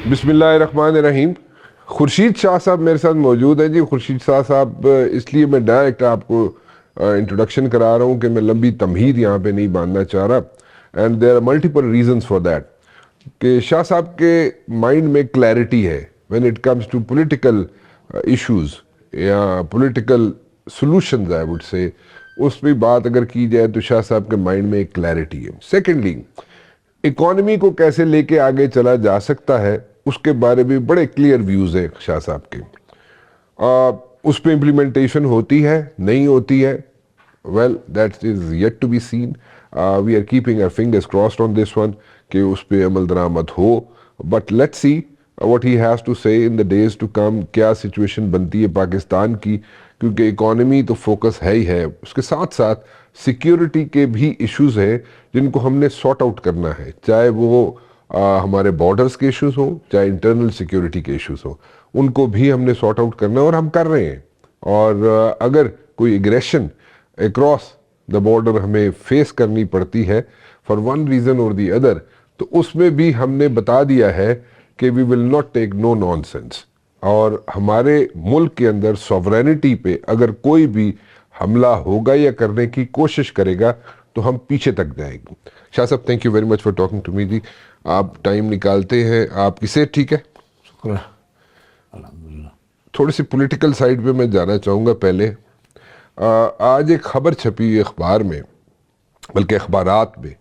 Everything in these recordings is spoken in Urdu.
بسم اللہ الرحمن الرحیم. خورشید شاہ صاحب میرے ساتھ موجود ہیں. جی خورشید شاہ صاحب, اس لیے میں ڈائریکٹ آپ کو انٹروڈکشن کرا رہا ہوں کہ میں لمبی تمہید یہاں پہ نہیں باندھنا چاہ رہا, and there are multiple reasons for that. کہ شاہ صاحب کے مائنڈ میں کلیئرٹی ہے when it comes to political issues یا political solutions I would say. اس پہ بات اگر کی جائے تو شاہ صاحب کے مائنڈ میں ایک کلیئرٹی ہے. سیکنڈلی, اکانومی کو کیسے لے کے آگے چلا جا سکتا ہے اس کے بارے میں بڑے کلیئر ویوز ہیں شاہ صاحب کے. اس پہ امپلیمنٹیشن ہوتی ہے نہیں ہوتی ہے, well that is yet to be seen. We are keeping our fingers crossed on this one کہ اس پہ عمل درآمد ہو, but let's see what he has to say in the days to come. کیا سچویشن بنتی ہے پاکستان کی, کیونکہ اکانومی تو فوکس ہے ہی ہے, اس کے ساتھ ساتھ سیکیورٹی کے بھی ایشوز ہیں جن کو ہم نے سارٹ آؤٹ کرنا ہے, چاہے وہ ہمارے بارڈرز کے ایشوز ہوں چاہے انٹرنل سیکیورٹی کے ایشوز ہوں, ان کو بھی ہم نے سارٹ آؤٹ کرنا ہے اور ہم کر رہے ہیں. اور اگر کوئی ایگریشن اکراس دا بارڈر ہمیں فیس کرنی پڑتی ہے فار ون ریزن اور دی ادر, تو اس میں بھی ہم نے بتا دیا ہے کہ we will not take no nonsense. اور ہمارے ملک کے اندر سوورینٹی پہ اگر کوئی بھی حملہ ہوگا یا کرنے کی کوشش کرے گا تو ہم پیچھے تک جائیں گے. شاہ صاحب thank you very much for talking to me. جی آپ ٹائم نکالتے ہیں, آپ کی صحت ٹھیک ہے؟ شکر ہے الحمدللہ. تھوڑی سی پولیٹیکل سائیڈ پہ میں جانا چاہوں گا. پہلے آج ایک خبر چھپی اخبار میں, بلکہ اخبارات میں,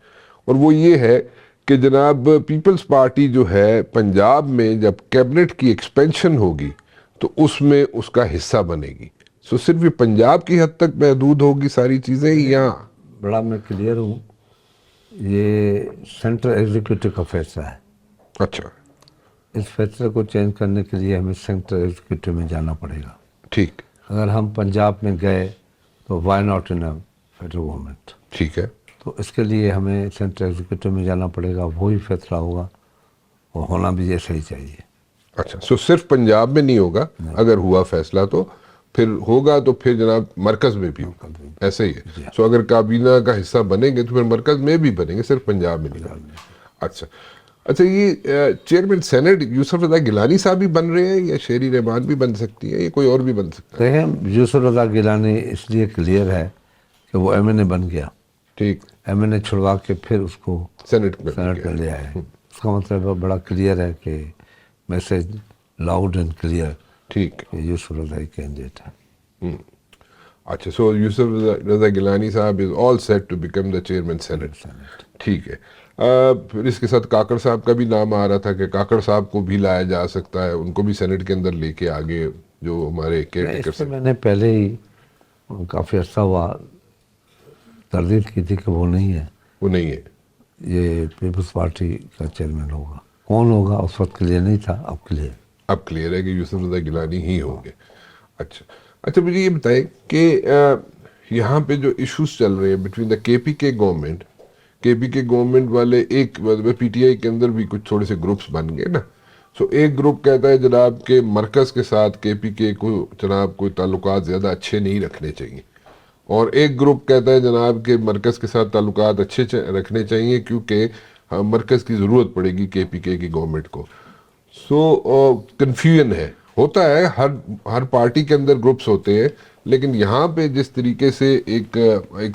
اور وہ یہ ہے کہ جناب پیپلز پارٹی جو ہے پنجاب میں جب کیبنٹ کی ایکسپینشن ہوگی تو اس میں اس کا حصہ بنے گی. سو صرف یہ پنجاب کی حد تک محدود ہوگی ساری چیزیں یا؟ بڑا میں کلیئر ہوں, یہ سینٹرل ایگزیکٹو کا فیصلہ ہے. اچھا اس فیصلے کو چینج کرنے کے لیے ہمیں سینٹرل ایگزیکٹو میں جانا پڑے گا. ٹھیک, اگر ہم پنجاب میں گئے تو why not in federal government. ٹھیک ہے. تو اس کے لیے ہمیں سینٹرل ایگزیکٹو میں جانا پڑے گا, وہی فیصلہ ہوگا اور ہونا بھی ایسا ہی چاہیے. اچھا, سو صرف پنجاب میں نہیں ہوگا, اگر ہوا فیصلہ تو پھر ہوگا تو پھر جناب مرکز میں بھی ہوگا, ایسا ہی ہے. سو اگر کابینہ کا حصہ بنیں گے تو پھر مرکز میں بھی بنیں گے, صرف پنجاب میں نہیں بنیں گے. اچھا اچھا, یہ چیئرمین سینٹ یوسف رضا گیلانی صاحب بھی بن رہے ہیں یا شیری رحمان بھی بن سکتی ہے یا کوئی اور بھی بن سکتا ہے؟ دیکھیں, یوسف رضا گیلانی اس لیے کلیئر ہے کہ وہ ایم این اے بن گیا. ٹھیک, ایم این اے چھڑوا کے پھر اس کو سینٹ میں سینٹ میں لے آئے. اس کا مطلب بڑا کلیئر ہے کہ میسج لاؤڈ اینڈ کلیئر ٹھیک. کہ یوسف رضا ہی کینڈیڈیٹ ہے. اچھا, سو یوسف رضا گیلانی صاحب is all set to become the chairman senate. ٹھیک ہے. پھر اس کے ساتھ کاکڑ صاحب کا بھی نام آ رہا تھا کہ کاکڑ صاحب کو بھی لایا جا سکتا ہے, ان کو بھی سینٹ کے اندر لے کے آگے جو ہمارے کیئر ٹیکر اس سے میں نے پہلے ہی کافی عرصہ ہوا تردید کی تھی کہ وہ نہیں ہے, وہ نہیں ہے, یہ پیپلز پارٹی کا چیئرمین ہوگا. کون ہوگا اس وقت کلیئر نہیں تھا, اب کلیئر. اب کلیئر ہے کہ یوسف رضا گیلانی ہی ہوں گے. اچھا اچھا, مجھے یہ بتائیں کہ یہاں پہ جو ایشوز چل رہے ہیں بٹوین دا کے پی کے گورنمنٹ والے, ایک پی ٹی آئی کے اندر بھی کچھ تھوڑے سے گروپس بن گئے نا. سو ایک گروپ کہتا ہے جناب کہ مرکز کے ساتھ کے پی کے کو جناب کوئی تعلقات زیادہ اچھے نہیں رکھنے چاہیے, اور ایک گروپ کہتا ہے جناب کہ مرکز کے ساتھ تعلقات اچھے رکھنے چاہیے کیونکہ مرکز کی ضرورت پڑے گی کے پی کے کی گورنمنٹ کو. سو کنفیوژن ہے, ہوتا ہے ہر پارٹی کے اندر گروپس ہوتے ہیں, لیکن یہاں پہ جس طریقے سے ایک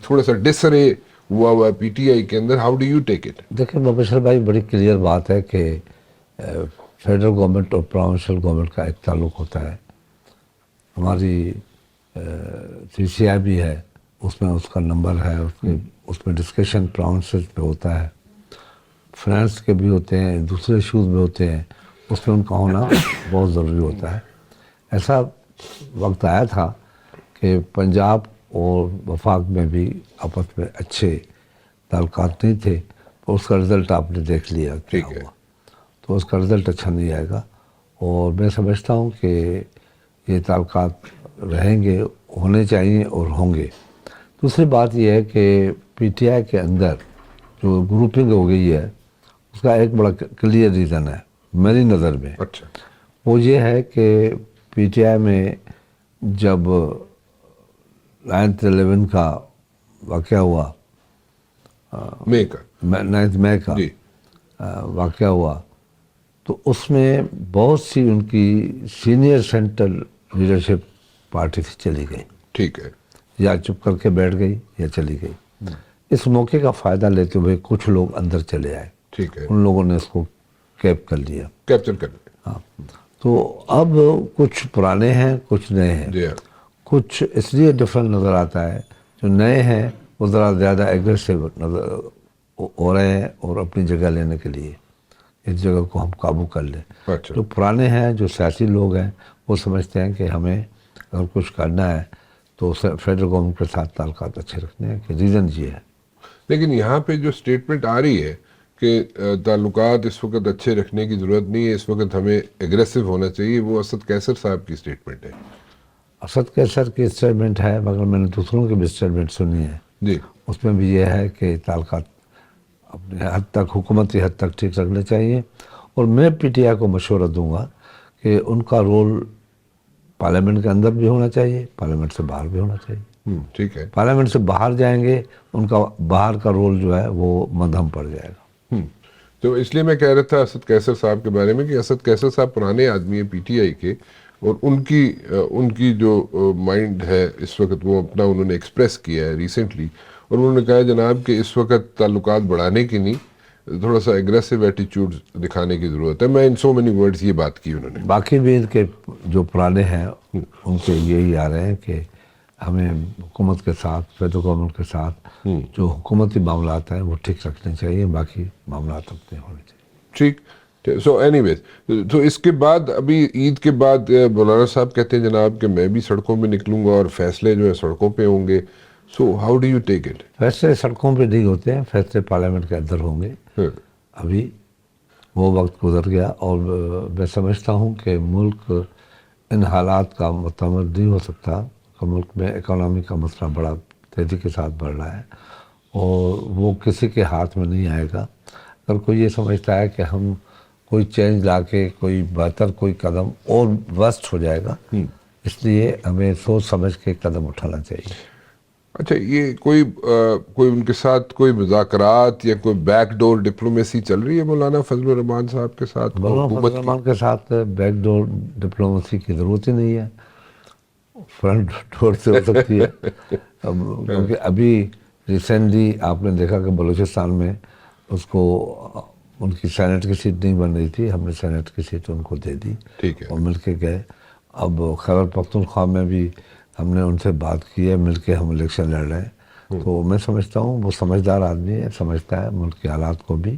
تھوڑا سا ڈسرے ہوا ہے پی ٹی آئی کے اندر, how do you take it? دیکھیں مبشر بھائی, بڑی کلیئر بات ہے کہ فیڈرل گورنمنٹ اور پروونشل گورنمنٹ کا ایک تعلق ہوتا ہے. ہماری سی سی آئی بھی ہے, اس میں اس کا نمبر ہے, اس میں ڈسکشن پروونسز پہ ہوتا ہے, فنانس کے بھی ہوتے ہیں, دوسرے ایشوز بھی ہوتے ہیں, اس میں ان کا ہونا بہت ضروری ہوتا ہے. ایسا وقت آیا تھا کہ پنجاب اور وفاق میں بھی آپس میں اچھے تعلقات نہیں تھے, اور اس کا رزلٹ آپ نے دیکھ لیا کیا ہوا. تو اس کا رزلٹ اچھا نہیں آئے گا, اور میں سمجھتا ہوں کہ یہ تعلقات رہیں گے, ہونے چاہیے اور ہوں گے. دوسری بات یہ ہے کہ پی ٹی آئی کے اندر جو گروپنگ ہو گئی ہے اس کا ایک بڑا کلیئر ریزن ہے میری نظر میں. اچھا, وہ یہ ہے کہ پی ٹی آئی میں جب 9/11 کا واقعہ ہوا, 9 مئی کا واقعہ ہوا, تو اس میں بہت سی ان کی سینئر سینٹرل لیڈرشپ پارٹی سے چلی گئی، ٹھیک ہے، یا چپ کر کے بیٹھ گئی یا چلی گئی۔ اس موقع کا فائدہ لیتے ہوئے کچھ لوگ اندر چلے آئے، ٹھیک ہے، ان لوگوں نے اس کو کیپ کر لیا۔ کیپچر کر لیں۔ ہاں، تو اب کچھ پرانے ہیں کچھ نئے ہیں۔ جی ہاں، کچھ اس لیے ڈفرنٹ نظر آتا ہے، جو نئے ہیں وہ ذرا زیادہ ایگریسو نظر ہو رہے ہیں اور اپنی جگہ لینے کے لیے اس جگہ کو ہم قابو کر لیں۔ اچھا، جو پرانے ہیں، جو سیاسی لوگ ہیں، وہ سمجھتے ہیں کہ ہمیں اگر کچھ کرنا ہے تو فیڈرل گورنمنٹ کے ساتھ تعلقات اچھے رکھنے ہیں، کہ ریزن یہ ہے۔ لیکن یہاں پہ جو اسٹیٹمنٹ آ رہی ہے کہ تعلقات اس وقت اچھے رکھنے کی ضرورت نہیں ہے، اس وقت ہمیں ایگریسو ہونا چاہیے، وہ اسد کیسر صاحب کی اسٹیٹمنٹ ہے۔ اسد کیسر کی اسٹیٹمنٹ ہے، مگر میں نے دوسروں کی بھی اسٹیٹمنٹ سنی ہے، جی، اس میں بھی یہ ہے کہ تعلقات اپنے حد تک، حکومتی حد تک ٹھیک رکھنے چاہیے۔ اور میں پی ٹی آئی کو مشورہ دوں گا کہ ان کا رول پارلیمنٹ کے اندر بھی ہونا چاہیے، پارلیمنٹ سے باہر بھی ہونا چاہیے۔ ٹھیک ہے۔ پارلیمنٹ سے باہر جائیں گے، ان کا باہر کا رول جو ہے وہ مدھم پڑ جائے گا۔ تو اس لیے میں کہہ رہا تھا اسد کیسر صاحب کے بارے میں کہ اسد کیسر صاحب پرانے آدمی ہیں پی ٹی آئی کے، اور ان کی جو مائنڈ ہے اس وقت وہ اپنا انہوں نے ایکسپریس کیا ہے ریسنٹلی، اور انہوں نے کہا جناب کہ اس وقت تعلقات بڑھانے کی نہیں، تھوڑا سا ایگریسو ایٹیچیوڈ دکھانے کی ضرورت ہے۔ میں ان سو مینی ورڈز یہ بات کی انہوں نے۔ باقی بھی ان کے جو پرانے ہیں ان کے یہی آ رہے ہیں کہ ہمیں حکومت کے ساتھ، فیڈرل گورنمنٹ کے ساتھ جو حکومتی معاملات ہیں وہ ٹھیک رکھنے چاہیے، باقی معاملات اپنے ہونے چاہیے۔ ٹھیک، سو اینی ویز، تو اس کے بعد ابھی عید کے بعد مولانا صاحب کہتے ہیں جناب کہ میں بھی سڑکوں پہ نکلوں گا اور فیصلے جو ہے سڑکوں پہ ہوں گے۔ سو how do you take it? فیصلے سڑکوں پہ نہیں ہوتے ہیں، فیصلے پارلیمنٹ کے اندر ہوں گے۔ ابھی وہ وقت گزر گیا، اور میں سمجھتا ہوں کہ ملک ان حالات کا متحمل نہیں ہو سکتا کہ ملک میں اکانومی کا مسئلہ بڑا تیزی کے ساتھ بڑھ رہا ہے، اور وہ کسی کے ہاتھ میں نہیں آئے گا۔ اگر کوئی یہ سمجھتا ہے کہ ہم کوئی چینج لا کے کوئی بہتر کوئی قدم اور ورسٹ ہو جائے گا، اس لیے ہمیں سوچ سمجھ کے قدم اٹھانا چاہیے۔ اچھا، یہ کوئی ان کے ساتھ کوئی مذاکرات یا کوئی بیک ڈور ڈپلومیسی چل رہی ہے مولانا فضل الرحمان صاحب کے ساتھ؟ مولانا حکومت فضل الرحمان کے ساتھ بیک ڈور ڈپلومیسی کی ضرورت ہی نہیں ہے، فرنٹ ڈور سے ہو سکتی ہے۔ کیونکہ ابھی ریسنٹلی آپ نے دیکھا کہ بلوچستان میں اس کو ان کی سینٹ کی سیٹ نہیں بن رہی تھی، ہم نے سینٹ کی سیٹ ان کو دے دی، ٹھیک ہے، اور مل کے گئے۔ اب خیبر پختونخوا میں بھی ہم نے ان سے بات کی ہے، مل کے ہم الیکشن لڑ رہے ہیں۔ تو میں سمجھتا ہوں وہ سمجھدار آدمی ہے، سمجھتا ہے ملک کے حالات کو بھی،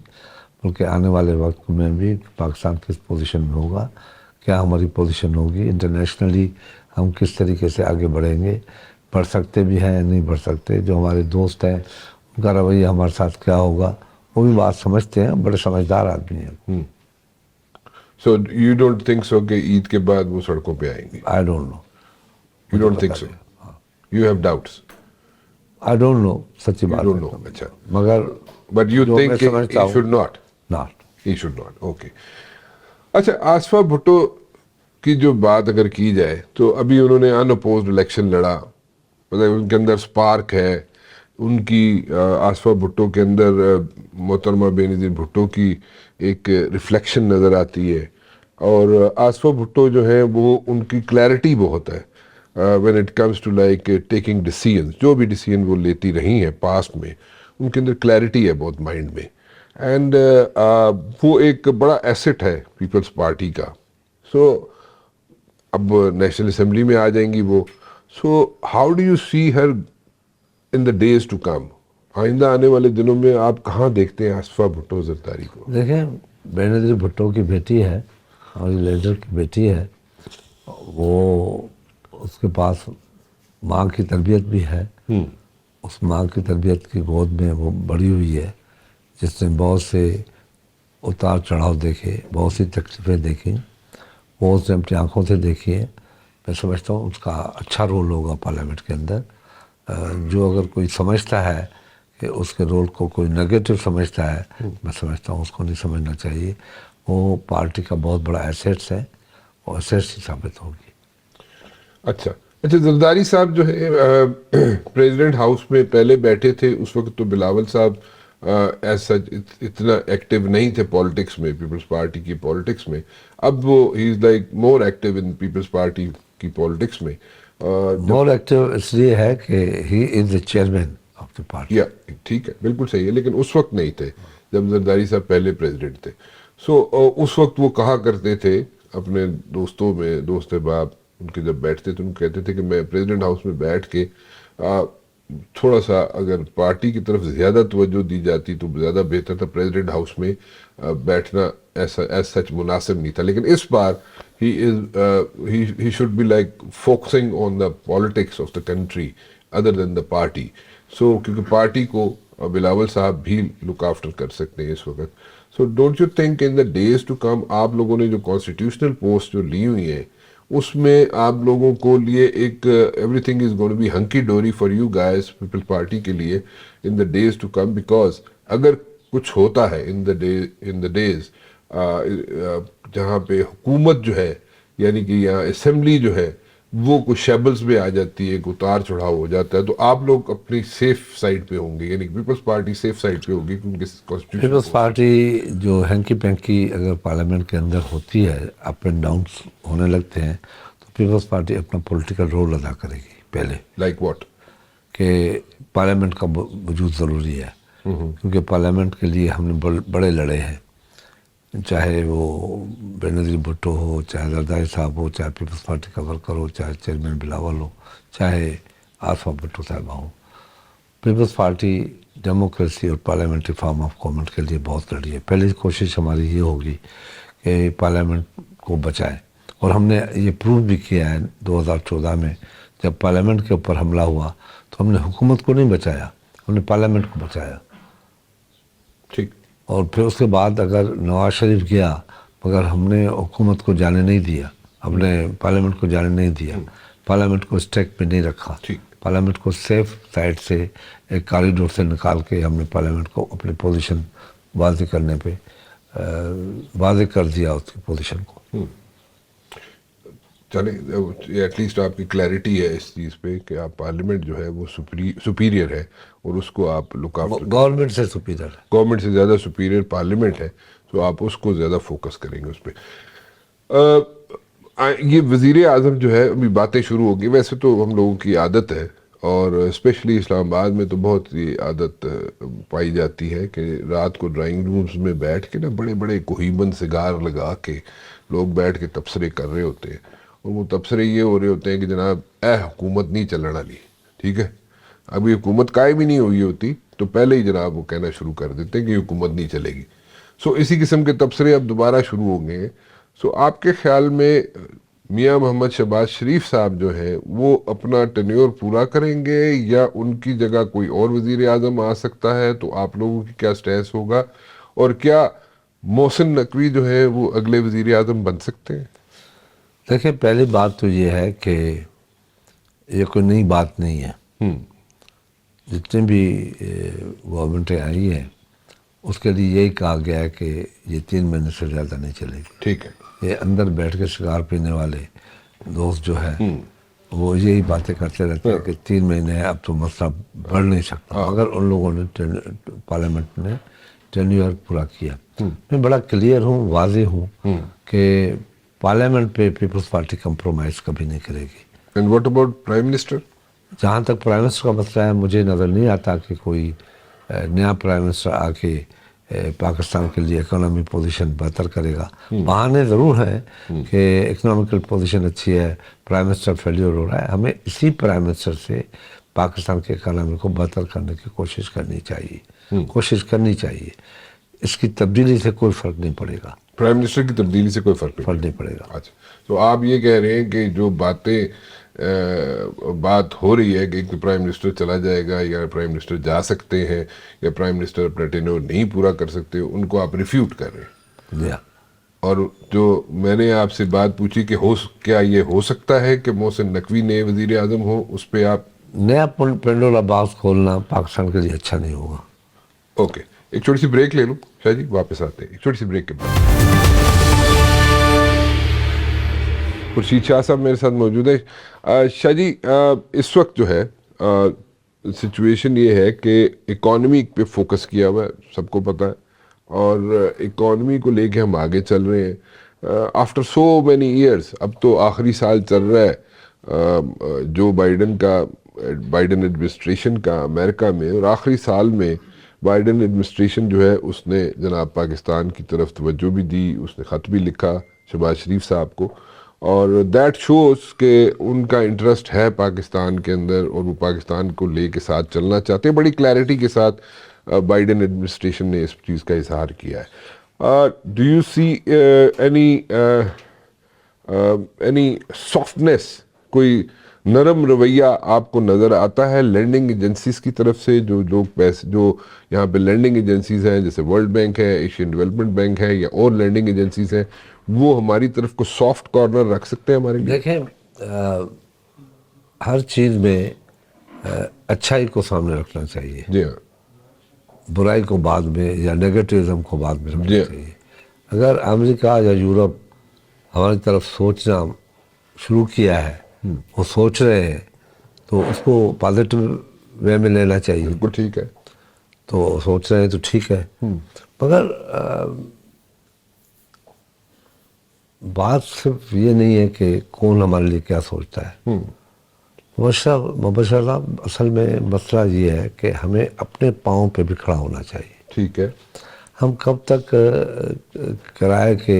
ملک کے آنے والے وقت میں بھی پاکستان کس پوزیشن میں ہوگا، کیا ہماری پوزیشن ہوگی انٹرنیشنلی، ہم کس طریقے سے آگے بڑھیں گے، بڑھ سکتے بھی ہیں یا نہیں بڑھ سکتے، جو ہمارے دوست ہیں ان کا رویہ ہمارے ساتھ کیا ہوگا، وہ بھی بات سمجھتے ہیں، بڑے سمجھدار آدمی ہیں۔ So you don't think so کہ عید کے بعد وہ سڑکوں پہ آئیں گے؟ I don't know, you don't think so? You have doubts? I don't know, سچی بات ڈونٹ ہے، نو، اچھا، مگر بٹ یو جو میں تھنک کہ سمجھتا ہی ہوں should not? Not. He should not, okay. اچھا، آصفہ بھٹو کی جو بات اگر کی جائے تو ابھی انہوں نے ان اپوزڈ الیکشن لڑا، مطلب ان کے اندر سپارک ہے، ان کی آصفہ بھٹو کے اندر محترمہ بینظیر بھٹو کی ایک ریفلیکشن نظر آتی ہے، اور آصفہ بھٹو جو ہے وہ ان کی کلیئرٹی بہت ہے when it comes to like taking decisions، جو بھی ڈیسیجن وہ لیتی رہی ہیں پاسٹ میں، ان کے اندر کلیئرٹی ہے بہت مائنڈ میں، اینڈ وہ ایک بڑا ایسٹ ہے پیپلز پارٹی کا۔ سو اب نیشنل اسمبلی میں آ جائیں گی وہ، so how do you see her in the days to come? آئندہ آنے والے دنوں میں آپ کہاں دیکھتے ہیں آصفہ بھٹو زرداری کو؟ دیکھیں، بینظیر بھٹو کی بیٹی ہے اور لیڈر کی بیٹی ہے، وہ اس کے پاس ماں کی تربیت بھی ہے، اس ماں کی تربیت کی گود میں وہ بڑی ہوئی ہے، جس نے بہت سے اتار چڑھاؤ دیکھے، بہت سی تکلیفیں دیکھیں، وہ اس نے اپنی آنکھوں سے دیکھی ہے۔ میں سمجھتا ہوں اس کا اچھا رول ہوگا پارلیمنٹ کے اندر۔ جو اگر کوئی سمجھتا ہے کہ اس کے رول کو کوئی نگیٹو سمجھتا ہے، میں سمجھتا ہوں اس کو نہیں سمجھنا چاہیے۔ وہ پارٹی کا بہت بڑا ایسیٹس ہے، اور ایسیٹس ہی ثابت ہوگی۔ اچھا، زرداری صاحب جو ہے پریزیڈنٹ ہاؤس میں پہلے بیٹھے تھے، اس وقت تو بلاول صاحب ایز سچ اتنا ایکٹیو نہیں تھے پالیٹکس میں، پیپلز پارٹی کی پالیٹکس میں. اب وہ he is like more active in Peoples Party کی پالیٹکس میں. مور ایکٹیو اس لیے ہے کہ he is the chairman of the party. یا ٹھیک ہے، بالکل صحیح ہے، لیکن اس وقت نہیں تھے جب زرداری صاحب پہلے پریزیڈنٹ تھے. سو اس وقت وہ کہا کرتے تھے اپنے دوستوں میں، دوست احباب ان کے جب بیٹھتے تو ان کہتے تھے کہ میں پریزیڈنٹ ہاؤس میں بیٹھ کے تھوڑا سا اگر پارٹی کی طرف زیادہ توجہ دی جاتی تو زیادہ بہتر تھا. پریزیڈنٹ ہاؤس میں بیٹھنا ایسا سچ مناسب نہیں تھا، لیکن اس بار he should be like focusing on the politics of the country other than the party. So کیونکہ پارٹی کو بلاول صاحب بھی لک آفٹر کر سکتے ہیں اس وقت. So don't you think in the days to come آپ لوگوں نے جو کانسٹیٹیوشنل پوسٹ جو لی ہوئی ہیں اس میں آپ لوگوں کو لیے ایک everything is gonna be hunky dory for you guys Peoples Party کے لیے in the days to come, because اگر کچھ ہوتا ہے ان دا ڈیز جہاں پہ حکومت جو ہے یعنی کہ یہاں اسمبلی جو ہے وہ کچھ شیبلز میں آ جاتی ہے، اتار چڑھاؤ ہو جاتا ہے، تو آپ لوگ اپنی سیف سائڈ پہ ہوں گے، یعنی پیپلز پارٹی سیف سائڈ پہ ہوگی کیونکہ پیپلز پارٹی جو ہینکی پینکی اگر پارلیمنٹ کے اندر ہوتی ہے، اپ اینڈ ڈاؤنس ہونے لگتے ہیں، تو پیپلز پارٹی اپنا پولیٹیکل رول ادا کرے گی پہلے. Like what? کہ پارلیمنٹ کا وجود ضروری ہے، کیونکہ پارلیمنٹ کے لیے ہم نے بڑے لڑے ہیں، چاہے وہ بینظیر بھٹو ہو، چاہے زرداری صاحب ہو، چاہے پیپلز پارٹی کا ورکر ہو، چاہے چیئرمین بلاول ہو، چاہے آصفہ بھٹو صاحبہ ہو. پیپلز پارٹی ڈیموکریسی اور پارلیمنٹری فارم آف گورنمنٹ کے لیے بہت لڑی ہے. پہلی کوشش ہماری یہ ہوگی کہ پارلیمنٹ کو بچائیں، اور ہم نے یہ پروو بھی کیا ہے 2014 میں جب پارلیمنٹ کے اوپر حملہ ہوا تو ہم نے حکومت کو نہیں بچایا، ہم نے پارلیمنٹ کو بچایا. ٹھیک. اور پھر اس کے بعد اگر نواز شریف گیا مگر ہم نے حکومت کو جانے نہیں دیا، ہم نے پارلیمنٹ کو جانے نہیں دیا، پارلیمنٹ کو اسٹیک پہ نہیں رکھا، پارلیمنٹ کو سیف سائڈ سے ایک کاریڈور سے نکال کے ہم نے پارلیمنٹ کو اپنی پوزیشن واضح کرنے پہ واضح کر دیا اس کی پوزیشن کو. چلیں ایٹ لیسٹ آپ کی کلیئرٹی ہے اس چیز پہ کہ آپ پارلیمنٹ جو ہے وہ سپیریئر ہے اور اس کو آپ لک آفٹر، گورنمنٹ سے سپیریئر ہے، گورنمنٹ سے زیادہ سپیریئر پارلیمنٹ ہے، تو آپ اس کو زیادہ فوکس کریں گے اس پہ. یہ وزیر اعظم جو ہے ابھی باتیں شروع ہوگی، ویسے تو ہم لوگوں کی عادت ہے اور اسپیشلی اسلام آباد میں تو بہت یہ عادت پائی جاتی ہے کہ رات کو ڈرائنگ رومز میں بیٹھ کے نا بڑے بڑے کوہیبند سگار لگا کے لوگ بیٹھ کے تبصرے کر رہے ہوتے ہیں، اور وہ تبصرے یہ ہو رہے ہوتے ہیں کہ جناب اے حکومت نہیں چلنے والی، ٹھیک ہے. ابھی حکومت قائم ہی نہیں ہوئی ہوتی تو پہلے ہی جناب وہ کہنا شروع کر دیتے ہیں کہ حکومت نہیں چلے گی. سو اسی قسم کے تبصرے اب دوبارہ شروع ہوں گے. سو آپ کے خیال میں میاں محمد شہباز شریف صاحب جو ہیں وہ اپنا ٹینیور پورا کریں گے یا ان کی جگہ کوئی اور وزیر اعظم آ سکتا ہے؟ تو آپ لوگوں کی کیا سٹیس ہوگا، اور کیا محسن نقوی جو ہے وہ اگلے وزیر اعظم بن سکتے ہیں؟ دیکھیں پہلی بات تو یہ ہے کہ یہ کوئی نئی بات نہیں ہے. جتنی بھی گورنمنٹیں آئی ہیں اس کے لیے یہی کہا گیا ہے کہ یہ 3 مہینے سے زیادہ نہیں چلے گی. ٹھیک ہے. یہ اندر بیٹھ کے سگار پینے والے دوست جو ہے وہ یہی باتیں کرتے رہتے ہیں کہ 3 مہینے اب تو مسئلہ بڑھ نہیں سکتا، مگر ان لوگوں نے پارلیمنٹ نے ٹینیور پورا کیا. میں بڑا کلیئر ہوں، واضح ہوں کہ پارلیمنٹ پہ پیپلز پارٹی کمپرومائز کبھی نہیں کرے گی. And what about prime minister? جہاں تک پرائم منسٹر کا مسئلہ ہے مجھے نظر نہیں آتا کہ کوئی نیا پرائم منسٹر آ کے پاکستان کے لیے اکنامی پوزیشن بہتر کرے گا. بہانے ضرور ہیں کہ اکنامیکل پوزیشن اچھی ہے، پرائم منسٹر فیلیور ہو رہا ہے. ہمیں اسی پرائم منسٹر سے پاکستان کے اکنامی کو بہتر کرنے کی کوشش کرنی چاہیے. اس کی تبدیلی سے کوئی فرق نہیں پڑے گا. پرائم منسٹر کی تبدیلی سے کوئی فرق نہیں پڑے گا. اچھا، تو آپ یہ کہہ رہے ہیں کہ جو بات ہو رہی ہے کہ پرائم منسٹر چلا جائے گا یا پرائم منسٹر جا سکتے ہیں یا پرائم منسٹر اپنا ٹینیور نہیں پورا کر سکتے، ان کو آپ ریفیوٹ کر رہے ہیں. اور جو میں نے آپ سے بات پوچھی کہ کیا یہ ہو سکتا ہے کہ محسن نقوی نئے وزیر اعظم ہو، اس پہ آپ نیا پینڈورا باکس کھولنا پاکستان کے لیے اچھا نہیں ہوگا. اوکے، ایک چھوٹی سی بریک لے لوں شاہ جی، واپس آتے ہیں ایک چھوٹی سی بریک کے بعد. خورشید شاہ صاحب میرے ساتھ موجود ہے. شاہ جی، اس وقت جو ہے سچویشن یہ ہے کہ اکانومی پہ فوکس کیا ہوا ہے، سب کو پتہ ہے، اور اکانومی کو لے کے ہم آگے چل رہے ہیں آفٹر سو مینی ایئرس. اب تو آخری سال چل رہا ہے جو بائیڈن ایڈمنسٹریشن کا امریکہ میں، اور آخری سال میں بائیڈن ایڈمنسٹریشن جو ہے اس نے جناب پاکستان کی طرف توجہ بھی دی، اس نے خط بھی لکھا شہباز شریف صاحب کو، اور دیٹ شوز کہ ان کا انٹرسٹ ہے پاکستان کے اندر، اور وہ پاکستان کو لے کے ساتھ چلنا چاہتے ہیں. بڑی کلیئرٹی کے ساتھ بائیڈن ایڈمنسٹریشن نے اس چیز کا اظہار کیا ہے. Do you see any softness, کوئی نرم رویہ آپ کو نظر آتا ہے لینڈنگ ایجنسیز کی طرف سے؟ جو لوگ پیسے، جو یہاں پہ لینڈنگ ایجنسیز ہیں جیسے ورلڈ بینک ہے، ایشین ڈیولپمنٹ بینک ہے، یا اور لینڈنگ ایجنسیز ہیں، وہ ہماری طرف کو سافٹ کارنر رکھ سکتے ہیں ہمارے لیے؟ دیکھیں ہر چیز میں اچھائی کو سامنے رکھنا چاہیے، جی ہاں، برائی کو بعد میں یا نیگیٹیوزم کو بعد میں جی رکھنا چاہیے. اگر امریکہ یا یورپ ہماری طرف سوچنا شروع کیا ہے، وہ سوچ رہے ہیں، تو اس کو پازیٹیو وے میں لینا چاہیے. بالکل ٹھیک ہے. تو سوچ رہے ہیں تو ٹھیک ہے، مگر بات صرف یہ نہیں ہے کہ کون ہمارے لیے کیا سوچتا ہے. مبشرہ اصل میں مسئلہ یہ ہے کہ ہمیں اپنے پاؤں پہ بھی کھڑا ہونا چاہیے. ٹھیک ہے. ہم کب تک کرائے کے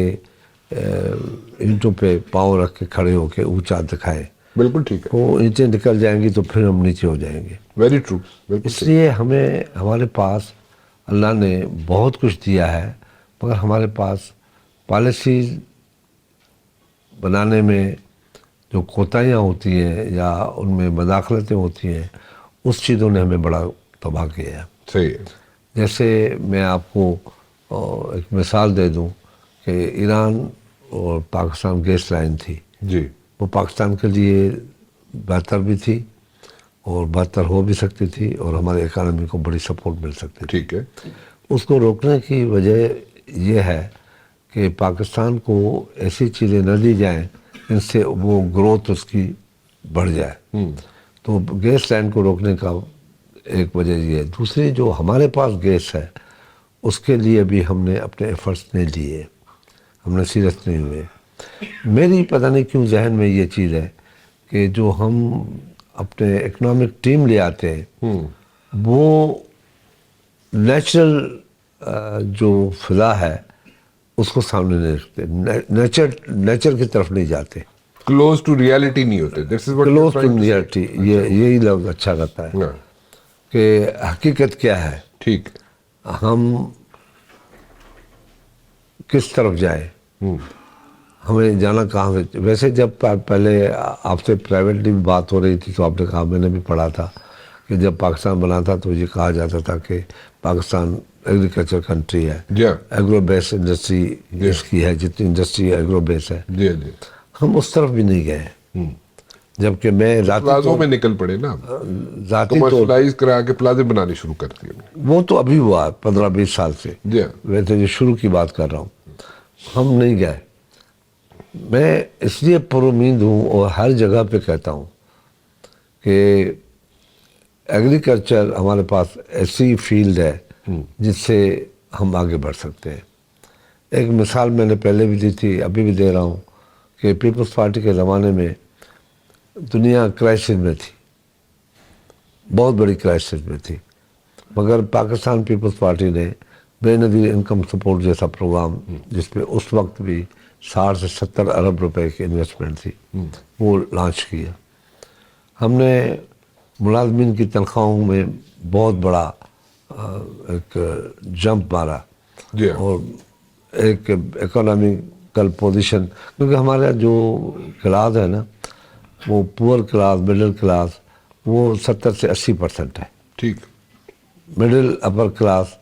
اینٹوں پہ پاؤں رکھ کے کھڑے ہو کے اونچا دکھائے؟ بالکل ٹھیک ہے. وہ اینٹیں نکل جائیں گی تو پھر ہم نیچے ہو جائیں گے. Very true. اس لیے ہمارے پاس اللہ نے بہت کچھ دیا ہے، مگر ہمارے پاس پالیسیز بنانے میں جو کوتاہیاں ہوتی ہیں یا ان میں مداخلتیں ہوتی ہیں، اس چیزوں نے ہمیں بڑا تباہ کیا ہے. صحیح ہے. جیسے میں آپ کو ایک مثال دے دوں کہ ایران اور پاکستان گیس لائن تھی، جی، وہ پاکستان کے لیے بہتر بھی تھی اور بہتر ہو بھی سکتی تھی، اور ہمارے اکانومی کو بڑی سپورٹ مل سکتی تھی. ٹھیک ہے. اس کو روکنے کی وجہ یہ ہے کہ پاکستان کو ایسی چیزیں نہ دی جائیں جن سے وہ گروتھ اس کی بڑھ جائے. تو گیس لائن کو روکنے کا ایک وجہ یہ ہے. دوسری، جو ہمارے پاس گیس ہے اس کے لیے بھی ہم نے اپنے ایفرٹس نہیں دیے، ہم نے سیریس نہیں ہوئے. میری پتہ نہیں کیوں ذہن میں یہ چیز ہے کہ جو ہم اپنے اکنامک ٹیم لے آتے ہیں وہ نیچرل جو فضا ہے اس کو سامنے نہیں رکھتے، نیچر کی طرف نہیں جاتے، کلوز ٹو ریالٹی نہیں ہوتے. Close to reality. یہی لفظ اچھا لگتا ہے کہ حقیقت کیا ہے، ٹھیک، ہم کس طرف جائیں، ہمیں جانا کہاں سے. ویسے جب پہلے آپ سے پرائیویٹلی بات ہو رہی تھی تو آپ نے کہا، میں نے بھی پڑھا تھا کہ جب پاکستان بنا تھا تو یہ کہا جاتا تھا کہ پاکستان ایگریکلچر کنٹری ہے، ایگرو بیس انڈسٹری اس کی ہے، جتنی انڈسٹری ایگرو بیس ہے. جی جی. ہم اس طرف بھی نہیں گئے، جبکہ میں پلازوں میں نکل پڑے نا، ذاتی طور کمرشلائز کرا کے پلازے بنانے شروع کر دیے. وہ تو ابھی ہوا 15-20 سال سے. جی. ویسے جو شروع کی بات کر رہا ہوں، ہم نہیں گئے. میں اس لیے پر امید ہوں اور ہر جگہ پہ کہتا ہوں کہ ایگریکلچر ہمارے پاس ایسی فیلڈ ہے جس سے ہم آگے بڑھ سکتے ہیں. ایک مثال میں نے پہلے بھی دی تھی، ابھی بھی دے رہا ہوں کہ پیپلز پارٹی کے زمانے میں دنیا کرائسس میں تھی، بہت بڑی کرائسس میں تھی، مگر پاکستان پیپلز پارٹی نے بے نظیر انکم سپورٹ جیسا پروگرام، جس میں اس وقت بھی 60 سے 70 ارب روپے کی انویسٹمنٹ تھی، وہ لانچ کیا. ہم نے ملازمین کی تنخواہوں میں بہت بڑا ایک جمپ مارا، اور ایک اکنامیکل پوزیشن، کیونکہ ہمارا جو کلاس ہے نا، وہ پور کلاس، مڈل کلاس، وہ 70 سے 80% ہے. ٹھیک. مڈل اپر کلاس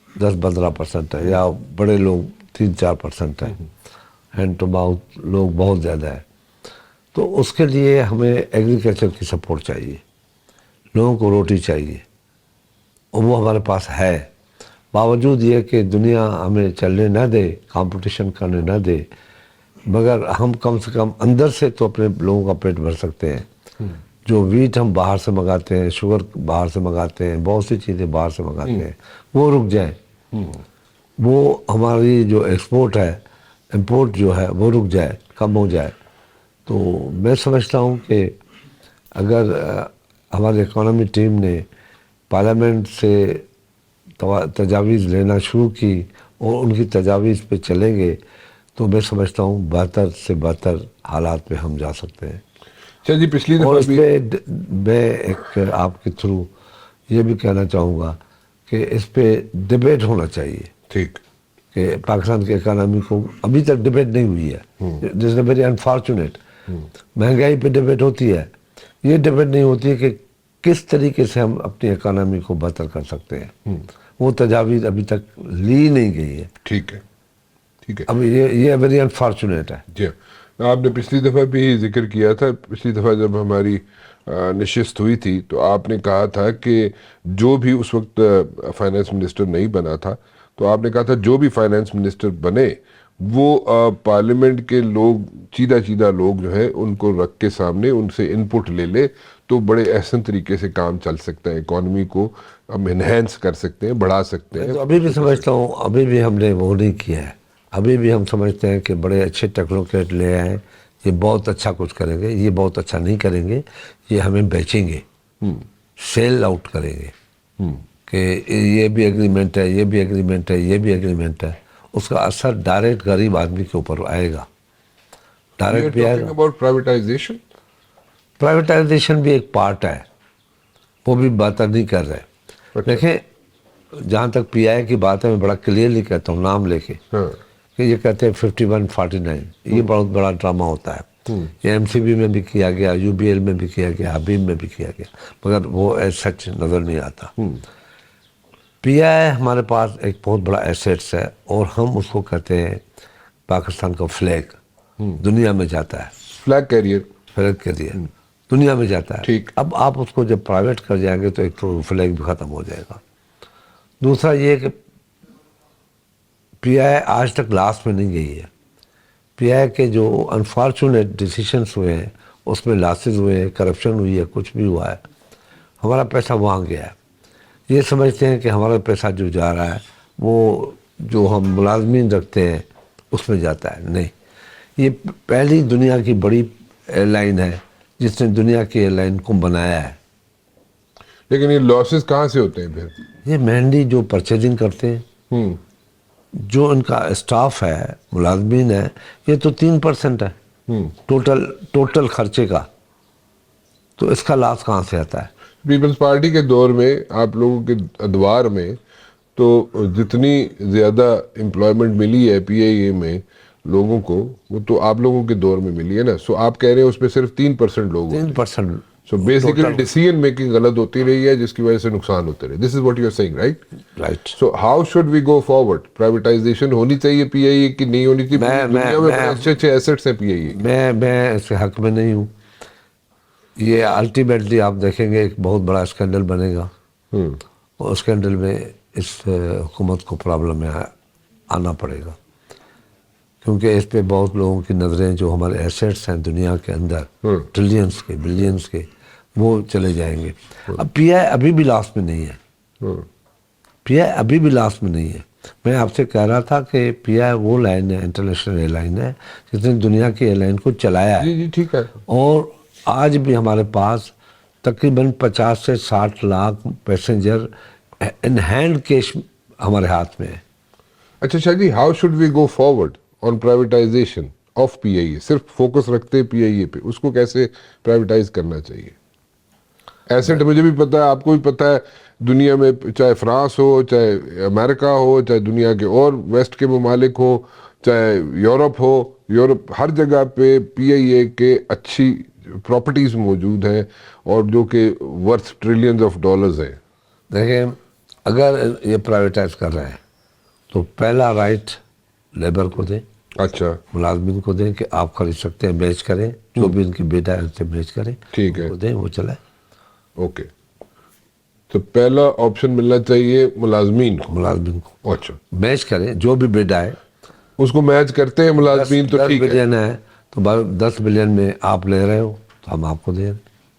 10-15% ہے، یا بڑے لوگ 3-4% ہیں. ہینڈ ٹو ماؤتھ لوگ بہت زیادہ ہے. تو اس کے لیے ہمیں ایگریکلچر کی سپورٹ چاہیے، لوگوں کو روٹی چاہیے، اور وہ ہمارے پاس ہے. باوجود یہ کہ دنیا ہمیں چلنے نہ دے، کمپٹیشن کرنے نہ دے، مگر ہم کم سے کم اندر سے تو اپنے لوگوں کا پیٹ بھر سکتے ہیں. جو ویٹ ہم باہر سے منگاتے ہیں, شوگر باہر سے منگاتے ہیں, بہت سی چیزیں باہر سے منگاتے ہیں, وہ رک جائیں, وہ ہماری جو ایکسپورٹ ہے, امپورٹ جو ہے وہ رک جائے, کم ہو جائے. تو میں سمجھتا ہوں کہ اگر ہماری اکانومی ٹیم نے پارلیمنٹ سے تجاویز لینا شروع کی اور ان کی تجاویز پہ چلیں گے تو میں سمجھتا ہوں بہتر سے بہتر حالات پہ ہم جا سکتے ہیں. اچھا جی, پچھلی اور دفعہ اس بھی پہ میں ایک آپ کے تھرو یہ بھی کہنا چاہوں گا کہ اس پہ ڈبیٹ ہونا چاہیے ٹھیک کہ پاکستان کی اکانومی کو ابھی تک ڈبیٹ نہیں ہوئی ہے. دس اے ویری انفارچونیٹ. مہنگائی پہ ڈبیٹ ہوتی ہے, یہ ڈبیٹ نہیں ہوتی ہے کہ کس طریقے سے ہم اپنی اکانومی کو بہتر کر سکتے ہیں. وہ تجاویز ابھی تک لی نہیں گئی ہے. ٹھیک ہے, ٹھیک ہے. اب یہ ویری انفارچونیٹ ہے. جی, آپ نے پچھلی دفعہ بھی ذکر کیا تھا. پچھلی دفعہ جب ہماری نشست ہوئی تھی تو آپ نے کہا تھا کہ جو بھی اس وقت فائنانس منسٹر نہیں بنا تھا, تو آپ نے کہا تھا جو بھی فائنانس منسٹر بنے وہ پارلیمنٹ کے لوگ, چیدہ لوگ جو ہیں ان کو رکھ کے سامنے ان سے انپٹ لے لے تو بڑے احسن طریقے سے کام چل سکتا ہے, اکانومی کو ہم انہینس کر سکتے ہیں, بڑھا سکتے ہیں. تو ابھی بھی سمجھتا ہوں, ابھی بھی ہم نے وہ نہیں کیا ہے. ابھی بھی ہم سمجھتے ہیں کہ بڑے اچھے ٹیکنوکریٹ لے آئے, یہ بہت اچھا کچھ کریں گے, یہ بہت اچھا نہیں کریں گے, یہ ہمیں بیچیں گے, سیل آؤٹ کریں گے کہ یہ بھی ایگریمنٹ ہے, یہ بھی ایگریمنٹ ہے, یہ بھی ایگریمنٹ ہے. اس کا اثر ڈائریکٹ غریب آدمی کے اوپر آئے گا, ڈائریکٹ بھی آئے گا. اباؤٹ پرائیویٹائزیشن, پرائیویٹائزیشن بھی ایک پارٹ ہے, وہ بھی بہتر نہیں کر رہے. دیکھیں جہاں تک پی آئی کی بات ہے, میں بڑا کلیئرلی کہتا ہوں نام لے کے کہ یہ کہتے ہیں 51-49, یہ بہت بڑا ڈرامہ ہوتا ہے. یہ ایم سی بی میں بھی کیا گیا, یو بی ایل میں بھی کیا گیا, حبیب میں بھی کیا گیا, مگر وہ ایز سچ نظر نہیں آتا. پی آئی ہمارے پاس ایک بہت بڑا ایسیٹس ہے اور ہم اس کو کہتے ہیں پاکستان کا فلیگ, دنیا میں جاتا ہے, فلیگ کیریئر, فلیگ کے لیے دنیا میں جاتا ہے. ٹھیک. اب آپ اس کو جب پرائیویٹ کر جائیں گے تو ایک تو فلیگ بھی ختم ہو جائے گا. دوسرا یہ کہ پی آئی آج تک لاسٹ میں نہیں گئی ہے. پی آئی کے جو انفارچونیٹ ڈیسیشنس ہوئے ہیں اس میں لاسز ہوئے ہیں, کرپشن ہوئی ہے, کچھ بھی ہوا ہے, ہمارا پیسہ وہاں گیا ہے. یہ سمجھتے ہیں کہ ہمارا پیسہ جو جا رہا ہے وہ جو ہم ملازمین رکھتے ہیں اس میں جاتا ہے. نہیں, یہ پہلی دنیا کی بڑی ایئر لائن ہے جس نے دنیا کی ایئر لائن کو بنایا ہے. لیکن یہ لاسز کہاں سے ہوتے ہیں پھر؟ یہ مینلی جو پرچیزنگ کرتے ہیں, جو ان کا اسٹاف ہے, ملازمین ہے, یہ تو 3% ہے ٹوٹل خرچے کا. تو اس کا لاس کہاں سے آتا ہے؟ پیپلز پارٹی کے دور میں, آپ لوگوں کے ادوار میں, تو جتنی زیادہ امپلائمنٹ ملی ہے پی آئی اے میں لوگوں کو, وہ تو آپ لوگوں کے دور میں ملی ہے نا. سو آپ کہہ رہے ہیں اس میں صرف 3% لوگ ہوتے ہیں. 3%. سو بیسیکلی ڈیسیژن میکنگ غلط ہوتی رہی ہے جس کی وجہ سے نقصان ہوتے رہے. This is what you are seeing, right? Right. So how should we go forward? Privatization ہونی چاہیے پی آئی اے کی, نہیں ہونی چاہیے؟ دنیا میں بڑے اچھے اچھے ایسٹس ہیں پی آئی اے. میں اس کے حق میں نہیں ہوں. یہ الٹیمیٹلی آپ دیکھیں گے ایک بہت بڑا اسکینڈل بنے گا, اور اسکینڈل میں اس حکومت کو پرابلم میں آنا پڑے گا, کیونکہ اس پہ بہت لوگوں کی نظریں, جو ہمارے ایسیٹس ہیں دنیا کے اندر ٹریلینس کے, بلینس کے, وہ چلے جائیں گے. اب پی آئی ابھی بھی لاسٹ میں نہیں ہے. پی آئی ابھی بھی لاسٹ میں نہیں ہے. میں آپ سے کہہ رہا تھا کہ پی آئی وہ لائن ہے, انٹرنیشنل ایئر لائن ہے جس نے دنیا کی ایئر لائن کو چلایا ہے. جی ٹھیک ہے. اور آج بھی ہمارے پاس تقریباً 50 سے 60 lakh passenger in hand cash ہمارے ہاتھ میں ہے. اچھا Shah ji, how should we go forward on privatization of P I A? صرف فوکس رکھتے ہیں پی آئی اے پہ, اس کو کیسے پرائیویٹائز کرنا چاہیے؟ ایسٹ مجھے بھی پتہ ہے, آپ کو بھی پتہ ہے, دنیا میں چاہے فرانس ہو, چاہے امریکہ ہو, چاہے دنیا کے اور ویسٹ کے ممالک ہو, چاہے یورپ ہو, یورپ ہر جگہ پہ پی آئی اے کے اچھی پراپرٹیز موجود ہیں اور جو کہ ورتھ ٹریلینز آف ڈالرز ہیں. دیکھیں, اگر یہ پرائیویٹائز کر رہے ہیں تو پہلا رائٹ لیبر کو دیں, اچھا ملازمین کو دیں کہ آپ خرید سکتے ہیں, بیچ کریں, جو بھی ان کی بیٹا ہے اسے بیچ کریں, ٹھیک ہے, وہ دیں, وہ چلائیں. اوکے. تو پہلا آپشن ملنا چاہیے ملازمین کو. ملازمین کو اچھا میچ کریں, جو بھی بیٹا ہے اس کو میچ کرتے ہیں ملازمین. تو 10 ٹھیک ہے, بلین ہے تو 10 بلین میں آپ لے رہے ہو تو ہم آپ کو دیں.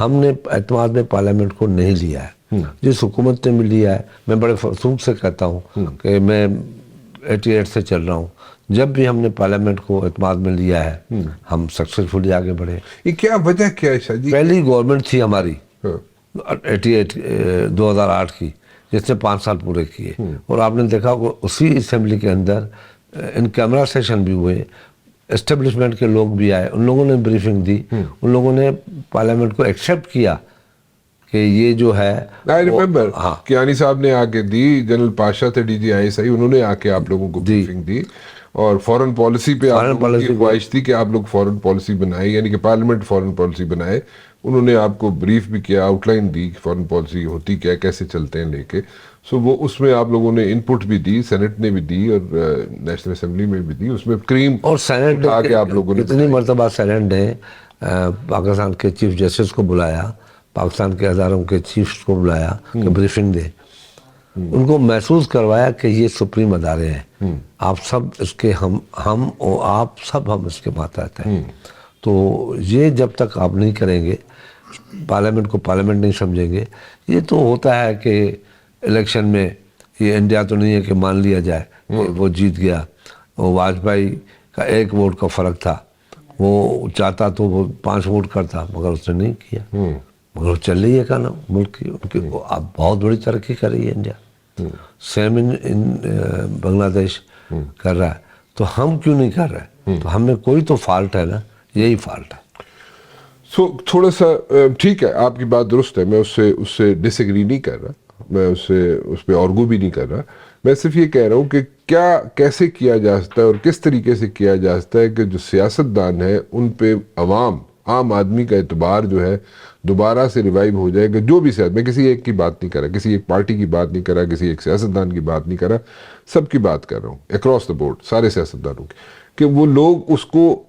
ہم نے اعتماد میں پارلیمنٹ کو نہیں لیا ہے. جس حکومت نے بھی لیا ہے, میں بڑے فرسوخ سے کہتا ہوں کہ میں 88 سے چل رہا ہوں, جب بھی ہم نے پارلیمنٹ کو اعتماد میں لیا ہے ہم سکسیسفلی آگے بڑھے. یہ کیا وجہ کیا ہے شاہ جی؟ پہلی گورنمنٹ تھی ہماری 2008 کی, جس نے 5 سال پورے کیے, اور آپ نے دیکھا کہ اسی اسمبلی کے اندر ان کیمرہ سیشن بھی ہوئے, اسٹیبلشمنٹ کے لوگ بھی آئے, ان لوگوں نے بریفنگ دی, ان لوگوں نے پارلیمنٹ کو ایکسیپٹ کیا کہ یہ جو ہے. I remember کیانی صاحب نے آ کے دی, جنرل پاشا تھے DGI انہوں نے آ کے آپ لوگوں کو بریفنگ دی, اور فورن پالیسی پہ آپ لوگوں کی خواہش تھی کہ آپ لوگ فورن پالیسی بنائے, یعنی کہ پارلیمنٹ فورن پالیسی بنائے. انہوں نے آپ کو بریف بھی کیا, آؤٹ لائن دی کہ فورن پالیسی ہوتی کیا, کیسے چلتے ہیں لے کے. سو وہ اس میں آپ لوگوں نے ان پٹ بھی دی, سینٹ نے بھی دی اور نیشنل اسمبلی میں بھی دی, اس میں کریم اور سینٹ آ کے آپ لوگوں نے کتنی مرتبہ سینٹ نے پاکستان کے چیف جسٹس کو بلایا, پاکستان کے ہزاروں کے چیفز کو بلایا کہ بریفنگ دے, ان کو محسوس کروایا کہ یہ سپریم ادارے ہیں, آپ سب اس کے ہم اور آپ سب ہم اس کے ماتحت ہیں. تو یہ جب تک آپ نہیں کریں گے, پارلیمنٹ کو پارلیمنٹ نہیں سمجھیں گے, یہ تو ہوتا ہے کہ الیکشن میں یہ انڈیا تو نہیں ہے کہ مان لیا جائے وہ جیت گیا. وہ واجپئی کا 1 ووٹ کا فرق تھا, وہ چاہتا تو وہ 5 ووٹ کرتا, مگر اس نے نہیں کیا. مگر چل رہی ہے کا نا ملک کی, اب بہت بڑی ترقی کر رہی ہے انڈیا, سیم ان بنگلہ دیش کر رہا ہے, تو ہم کیوں نہیں کر رہے؟ تو ہم میں کوئی تو فالٹ ہے نا, یہی فالٹ ہے. سو تھوڑا سا ٹھیک ہے, آپ کی بات درست ہے, میں اس سے ڈس ایگری نہیں کر رہا, میں اس پہ آرگو بھی نہیں کر رہا. میں صرف یہ کہہ رہا ہوں کہ کیسے کیا جا سکتا ہے اور کس طریقے سے کیا جا سکتا ہے کہ جو سیاستدان ہے ان پہ عام آدمی کا اعتبار جو ہے دوبارہ سے ریوائیو ہو جائے گا. جو بھی سیاست, میں کسی ایک کی بات نہیں کر رہا, کسی ایک پارٹی کی بات نہیں کر رہا, کسی ایک سیاستدان کی بات نہیں کر رہا, سب کی بات کر رہا ہوں, اکراس دا بورڈ سارے سیاستدانوں کی, کہ وہ لوگ اس کو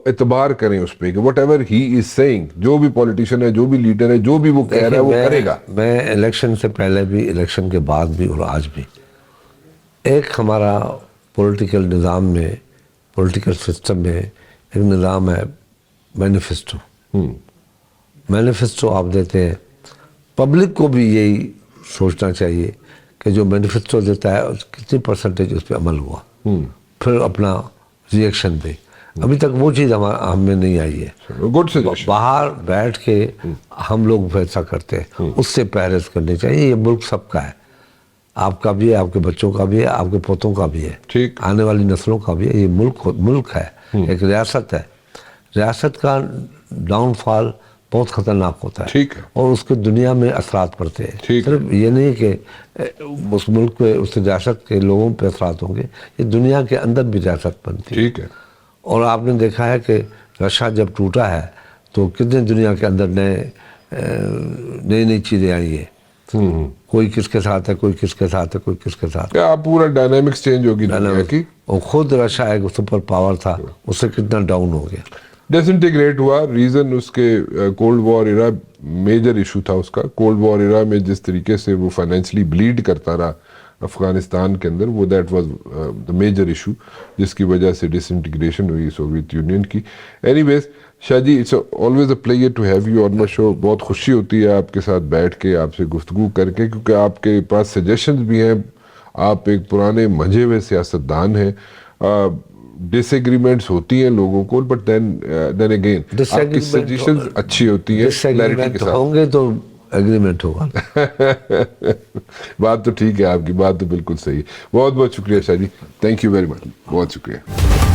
اعتبار کریں اس پہ کہ whatever he is seeing, جو بھی پولیٹیشین ہے, جو بھی لیڈر ہے, جو بھی وہ کہہ رہا ہے وہ کرے گا. میں الیکشن سے پہلے بھی, الیکشن کے بعد بھی اور آج بھی, ایک ہمارا پولیٹیکل نظام میں, پولیٹیکل سسٹم میں ایک نظام ہے مینیفیسٹو. مینیفیسٹو آپ دیتے ہیں, پبلک کو بھی یہی سوچنا چاہیے کہ جو مینیفیسٹو دیتا ہے کتنی پرسنٹیج اس پہ عمل ہوا, پھر اپنا ری ایکشن دے. ابھی تک وہ چیز ہم میں نہیں آئی ہے. Good suggestion. باہر بیٹھ کے ہم لوگ فیصلہ کرتے ہیں, اس سے پرہیز کرنی چاہیے. یہ ملک سب کا ہے, آپ کا بھی ہے, آپ کے بچوں کا بھی ہے, آپ کے پوتوں کا بھی ہے, آنے والی نسلوں کا بھی ہے. یہ ملک ہے, ایک ریاست ہے. ریاست کا ڈاؤن فال بہت خطرناک ہوتا ہے, اور اس کے دنیا میں اثرات پڑتے ہیں. صرف یہ نہیں کہ اس ملک پہ, اس ریاست کے لوگوں پہ اثرات ہوں گے, یہ دنیا کے اندر بھی ریاست بنتی ہے. اور آپ نے دیکھا ہے کہ رشیا جب ٹوٹا ہے تو کتنے دنیا کے اندر نئی چیزیں آئی ہیں. کوئی کس کے ساتھ ہے, کوئی کس کے ساتھ ہے, کوئی کس کے ساتھ ہے. پورا ڈائنامکس چینج ہوگی دنیا کی. اور خود رشیا ایک سپر پاور تھا, اس سے کتنا ڈاؤن ہو گیا, ڈسنٹیگریٹ ہوا. ریزن اس کے کولڈ وار ایرا میجر ایشو تھا اس کا. کولڈ وار ایرا میں جس طریقے سے وہ فائنینشلی بلیڈ کرتا رہا افغانستان کے اندر, وہ that was the major issue, جس کی وجہ سے ڈس انٹیگریشن ہوئی سوویت یونین کی. Anyways Shah ji, it's always a pleasure to have you on my show. بہت خوشی ہوتی ہے آپ کے ساتھ بیٹھ کے, آپ سے گفتگو کر کے, کیونکہ آپ کے پاس سجیشنز بھی ہیں. آپ ایک پرانے منجھے ہوئے سیاستدان ہیں. ڈس ایگریمنٹس ہوتی ہیں لوگوں کو, بٹ دین اگین آپ کی سجیشنز اچھی ہوتی ہیں کلیئرٹی کے ساتھ. ہوں گے تو ایگریمنٹ ہوگا. بات تو ٹھیک ہے, آپ کی بات تو بالکل صحیح ہے. بہت بہت شکریہ شاہ جی, تھینک یو ویری مچ, بہت شکریہ.